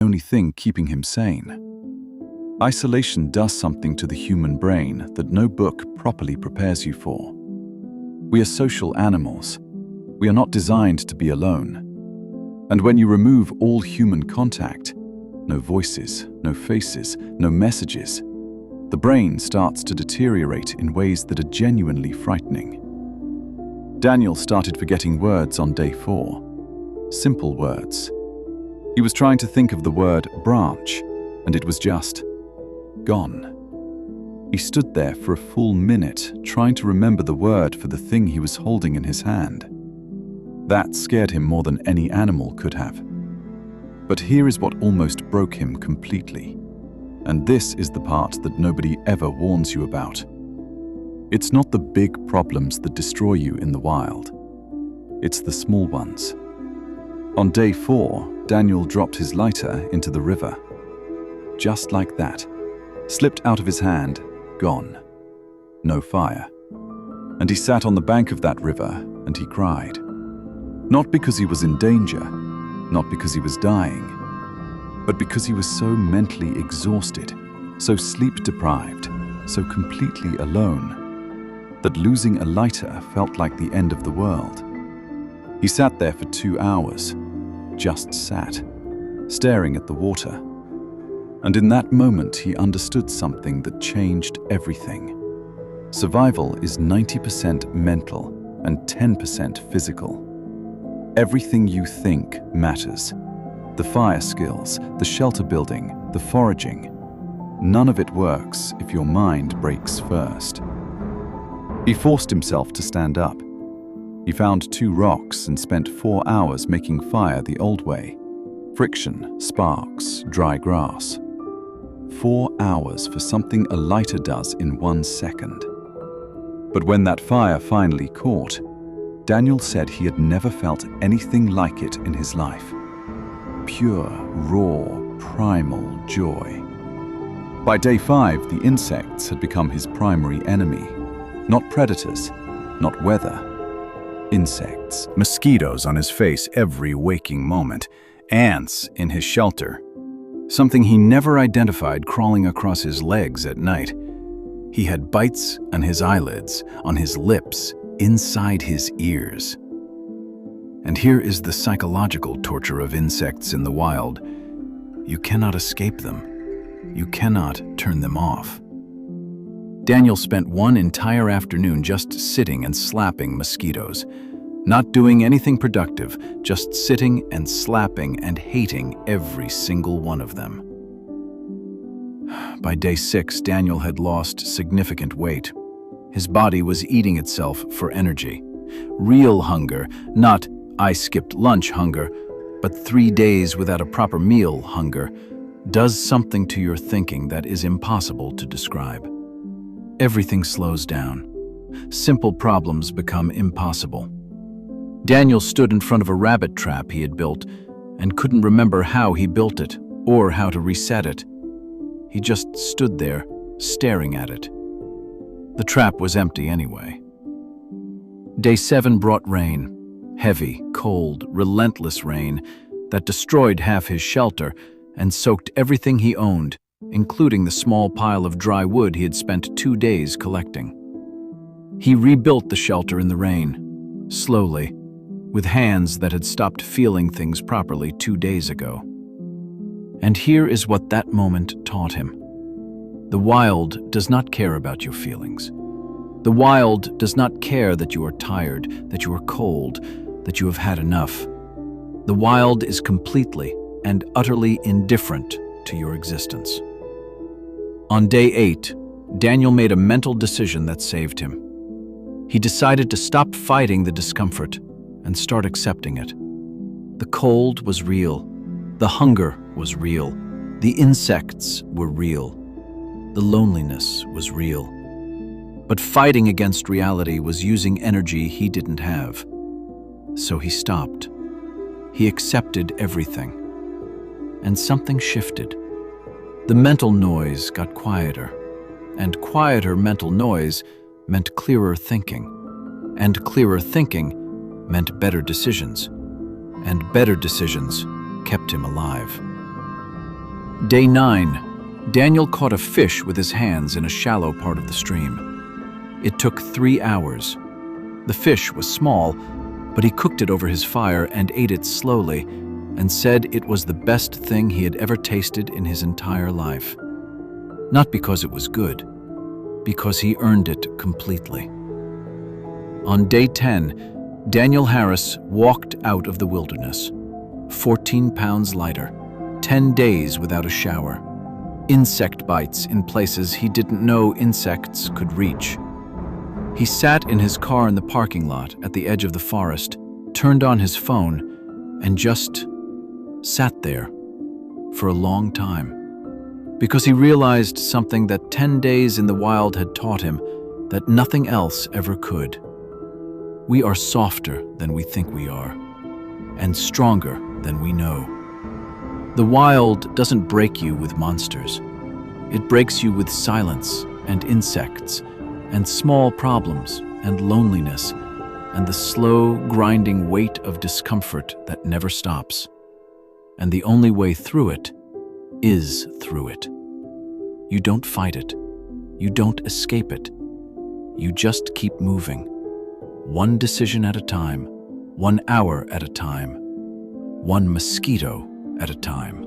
only thing keeping him sane. Isolation does something to the human brain that no book properly prepares you for. We are social animals. We are not designed to be alone. And when you remove all human contact, no voices, no faces, no messages, the brain starts to deteriorate in ways that are genuinely frightening. Daniel started forgetting words on day 4. Simple words. He was trying to think of the word branch, and it was just gone. He stood there for a full minute trying to remember the word for the thing he was holding in his hand. That scared him more than any animal could have. But here is what almost broke him completely. And this is the part that nobody ever warns you about. It's not the big problems that destroy you in the wild. It's the small ones. On day 4, Daniel dropped his lighter into the river. Just like that. Slipped out of his hand, gone. No fire. And he sat on the bank of that river and he cried. Not because he was in danger, not because he was dying, but because he was so mentally exhausted, so sleep-deprived, so completely alone, that losing a lighter felt like the end of the world. He sat there for 2 hours, just sat, staring at the water. And in that moment, he understood something that changed everything. Survival is 90% mental and 10% physical. Everything you think matters. The fire skills, the shelter building, the foraging. None of it works if your mind breaks first. He forced himself to stand up. He found 2 rocks and spent 4 hours making fire the old way. Friction, sparks, dry grass. 4 hours for something a lighter does in 1 second. But when that fire finally caught, Daniel said he had never felt anything like it in his life. Pure, raw, primal joy. By day 5, the insects had become his primary enemy. Not predators, not weather. Insects. Mosquitoes on his face every waking moment. Ants in his shelter. Something he never identified crawling across his legs at night. He had bites on his eyelids, on his lips, inside his ears. And here is the psychological torture of insects in the wild. You cannot escape them. You cannot turn them off. Daniel spent 1 entire afternoon just sitting and slapping mosquitoes. Not doing anything productive, just sitting and slapping and hating every single one of them. By day 6, Daniel had lost significant weight. His body was eating itself for energy. Real hunger, not I skipped lunch hunger, but 3 days without a proper meal hunger, does something to your thinking that is impossible to describe. Everything slows down. Simple problems become impossible. Daniel stood in front of a rabbit trap he had built and couldn't remember how he built it or how to reset it. He just stood there, staring at it. The trap was empty anyway. Day 7 brought rain. Heavy, cold, relentless rain that destroyed half his shelter and soaked everything he owned, including the small pile of dry wood he had spent 2 days collecting. He rebuilt the shelter in the rain, slowly, with hands that had stopped feeling things properly 2 days ago. And here is what that moment taught him. The wild does not care about your feelings. The wild does not care that you are tired, that you are cold, that you have had enough. The wild is completely and utterly indifferent to your existence. On day 8, Daniel made a mental decision that saved him. He decided to stop fighting the discomfort and start accepting it. The cold was real. The hunger was real. The insects were real. The loneliness was real. But fighting against reality was using energy he didn't have. So he stopped. He accepted everything. And something shifted. The mental noise got quieter. And quieter mental noise meant clearer thinking. And clearer thinking meant better decisions. And better decisions kept him alive. Day 9. Daniel caught a fish with his hands in a shallow part of the stream. It took 3 hours. The fish was small, but he cooked it over his fire and ate it slowly and said it was the best thing he had ever tasted in his entire life. Not because it was good, because he earned it completely. On day 10, Daniel Harris walked out of the wilderness, 14 pounds lighter, 10 days without a shower, insect bites in places he didn't know insects could reach. He sat in his car in the parking lot at the edge of the forest, turned on his phone, and just sat there for a long time. Because he realized something that 10 days in the wild had taught him that nothing else ever could. We are softer than we think we are, and stronger than we know. The wild doesn't break you with monsters. It breaks you with silence and insects and small problems and loneliness and the slow, grinding weight of discomfort that never stops. And the only way through it is through it. You don't fight it. You don't escape it. You just keep moving. One decision at a time, 1 hour at a time, one mosquito at a time.